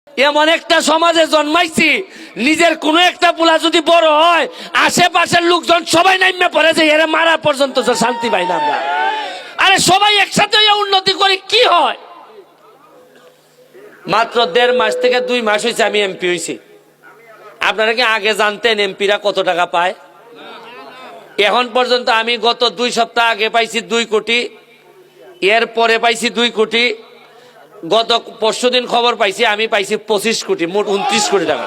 এমন একটা সমাজে জন্মাইছি, নিজের কোনো একটা পোলা যদি বড় হয় আশেপাশের লোকজন সবাই নাইমে পড়ে যে এরা মারা পর্যন্ত শান্তি পাই না আমরা। আরে সবাই একসাথে উন্নতি করি কি হয়? মাত্র 1.5 মাস থেকে 2 মাস হয়েছে আমি এমপি হয়েছি। আপনারা কি আগে জানতেন এমপিরা কত টাকা পায়? এখন পর্যন্ত আমি গত 2 সপ্তাহ আগে পাইছি 2 কোটি, এর পরে পাইছি 2 কোটি, গত পরশুদিন খবর পাইছি আমি পাইছি 25 কোটি, মোট 29 কোটি টাকা।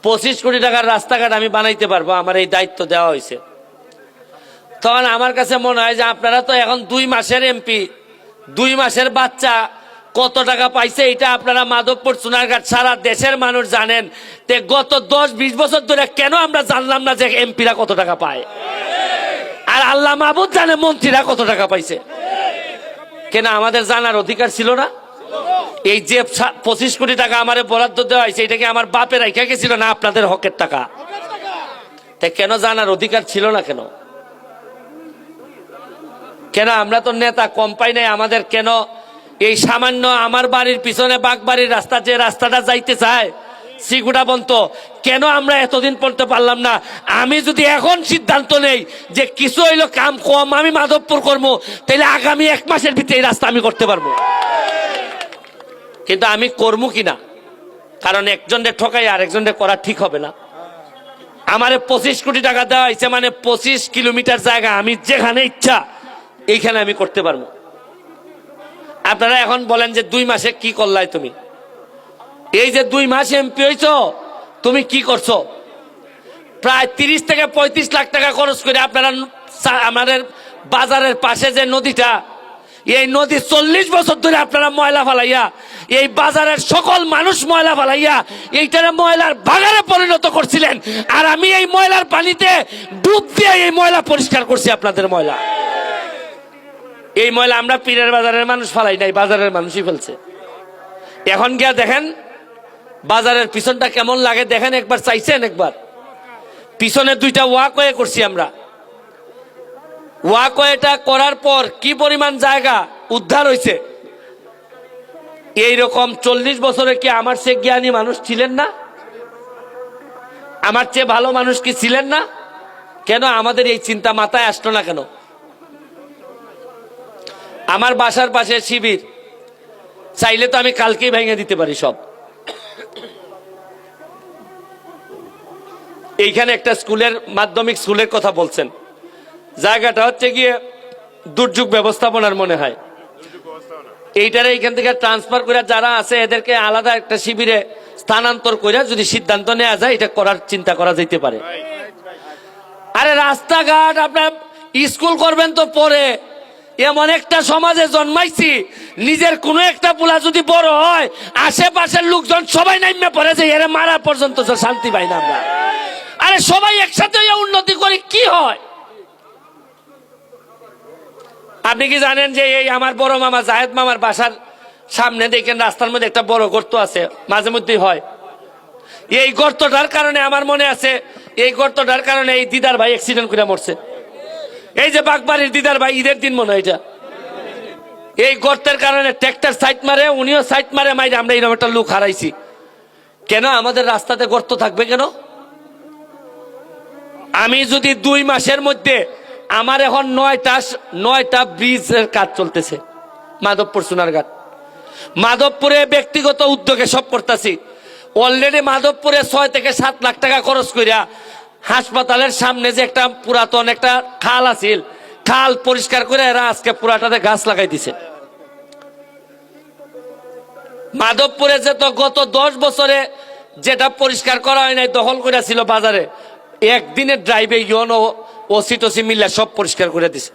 25 কোটি টাকার রাস্তাঘাট আমি বানাইতে পারবো, আমার এই দায়িত্ব দেওয়া হয়েছে। তখন আমার কাছে মনে হয় যে আপনারা তো এখন 2 মাসের এমপি, 2 মাসের বাচ্চা কত টাকা পাইছে এটা আপনারা মাধবপুর সোনারঘাট সারা দেশের মানুষ জানেন। তে গত 10-20 বছর ধরে কেন আমরা জানলাম না যে এমপিরা কত টাকা পায়? আর আল্লাহ মাহবুব জানে মন্ত্রীরা কত টাকা পাইছে। কেন আমাদের জানার অধিকার ছিল না? এই যে 25 কোটি টাকা আমারে বরাদ্দ দেওয়া হয়েছে এটা কি আমার বাপের রাইখা গেছিল না আপনাদের হকের টাকা? তাই কেন জানার অধিকার ছিল না? কেন কেন আমরা তো নেতা কম পাই নাই? আমাদের কেন এই সামান্য আমার বাড়ির পিছনে বাগবাড়ির রাস্তা, যে রাস্তাটা যাইতে চায় সিগুড়া বন্ত, কেন আমরা এতদিন পড়তে পারলাম না? আমি যদি এখন সিদ্ধান্ত নেই যে কিছু হইলো কাম কম আমি মাধবপুর করবো, তাহলে আগামী 1 মাসের ভিতরে এই রাস্তা আমি করতে পারবো। কিন্তু আমি করবো কিনা, কারণ একজনের ঠকাই আর একজনের করা ঠিক হবে না। আমারে 25 কোটি টাকা দেওয়া হয়েছে, মানে 25 কিলোমিটার জায়গা আমি যেখানে ইচ্ছা এইখানে আমি করতে পারবো। আপনারা এখন বলেন যে 2 মাসে কি করলাই তুমি? এই যে 2 মাস এমপি হইছো, তুমি কি করছো? প্রায় 30 থেকে 35 লাখ টাকা খরচ করে আপনারা আমাদের বাজারের পাশে যে নদীটা, এই নদী 40 বছর ধরে আপনারা ময়লা ফালাইয়া, এই বাজারের সকল মানুষ ময়লা ফালাইয়া এইটারে ময়লার বাগানে পরিণত করছিলেন। আর আমি এই ময়লার পানিতে ডুব দিয়ে এই ময়লা পরিষ্কার করছি। আপনাদের ময়লা, এই ময়লা আমরা পীরের বাজারের মানুষ ফালাই নাই, বাজারের মানুষই ফেলছে। এখন গিয়া দেখেন বাজারের পিছনটা কেমন লাগে, দেখেন একবার। চাইছেন একবার? পিছনে 2টা ওয়াকওয়ে করছি আমরা। ওয়াকওয়েটা করার পর কি পরিমাণ জায়গা উদ্ধার হয়েছে। এইরকম 40 বছরে কি আমার চেয়ে জ্ঞানী মানুষ ছিলেন না? আমার চেয়ে ভালো মানুষ কি ছিলেন না? কেন আমাদের এই চিন্তা মাথায় আসলো না কেন? আমার বাসার পাশে শিবির, চাইলে তো আমি কালকেই ভেঙে দিতে পারি সব। এইখানে একটা স্কুলের, মাধ্যমিক স্কুলের কথা বলছেন, জায়গাটা হচ্ছে গিয়ে দুর্যোগ ব্যবস্থাপনার মনে হয়। এইটারে এইখান থেকে ট্রান্সফার করে যারা আছে এদেরকে আলাদা একটা শিবিরে স্থানান্তর করে যদি সিদ্ধান্ত নেওয়া যায় এটা করার চিন্তা করা যেতে পারে। আরে রাস্তাঘাট আপনার স্কুল করবেন তো পরে। এমন একটা সমাজে জন্মাইছি, নিজের কোনো একটা পোলা যদি বড় হয় আশেপাশের লোকজন সবাই নাইমে পড়ে যে এরা মারা পর্যন্ত শান্তি পাই না আমরা। আরে সবাই একসাথে উন্নতি করি কি হয়? আপনি কি জানেন যে এই আমার বড় মামা জাহেদ মামার বাসার সামনে দেখেন রাস্তার মধ্যে একটা বড় গর্ত আছে, মাঝে মধ্যেই হয়। এই গর্তটার কারণে আমার মনে আছে, এই গর্তটার কারণে এই দিদার ভাই অ্যাক্সিডেন্ট করে মরছে। এই যে বাগবাড়ির দিদার ভাই, ঈদের দিন মনে হয় এটা, এই গর্তের কারণে ট্র্যাক্টর সাইড মারে, উনিও সাইড মারে, মাইরে আমরা এরকম একটা লোক হারাইছি। কেন আমাদের রাস্তাতে গর্ত থাকবে কেন? আমি যদি 2 মাসের মধ্যে, আমার এখন 9টা ব্রিজের কাজ চলতেছে মাধবপুর সোনারঘাট। মাধবপুরে ব্যক্তিগত উদ্যোগে সব করতেছি। অলরেডি মাধবপুরে 6 থেকে 7 লাখ টাকা খরচ করিয়া হাসপাতালের সামনে যে একটা পুরাতন একটা খাল আছিল, খাল পরিষ্কার করে এরা আজকে পুরাটাতে গাছ লাগাই দিছে। মাধবপুরে যে তো গত 10 বছরে যেটা পরিষ্কার করা হয় নাই, দখল করেছিল বাজারে, একদিনের ড্রাইভে ইয়ন ও ওসি টসি মিল্লা সব পরিষ্কার করে দিছে।